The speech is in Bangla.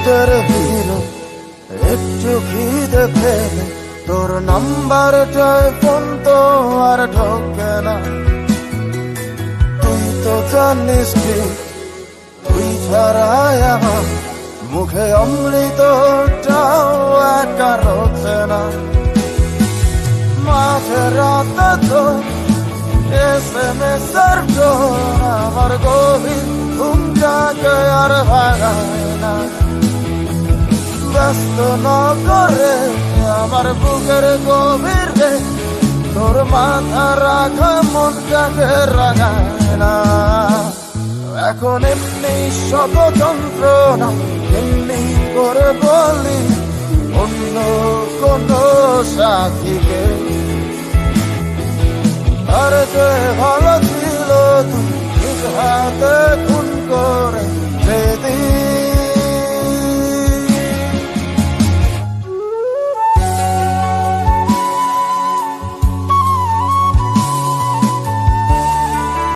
তোদের ভিড় একটু খিদে পেলে তোর নাম্বারটায় ফোন তো আর ঢোকে না। তুই তো জানিস কি তুই ছাড়াই আমার মুখে অমৃতটাও একা রোচে না। মাঝে রাতে তো SMS-এর টোন আমার গভীর ঘুমটাকে আর ভাগায় না। ব্যস্ত না করে আমার বুকের গভীরে তোর মাথা রাখা মনটাকে রাগায় না। এখন এমনি শত যন্ত্রণা এমনি করে বলি অন্য কোন সাথীকে। আর যে ভালো ছিল তুই নিজ হাতে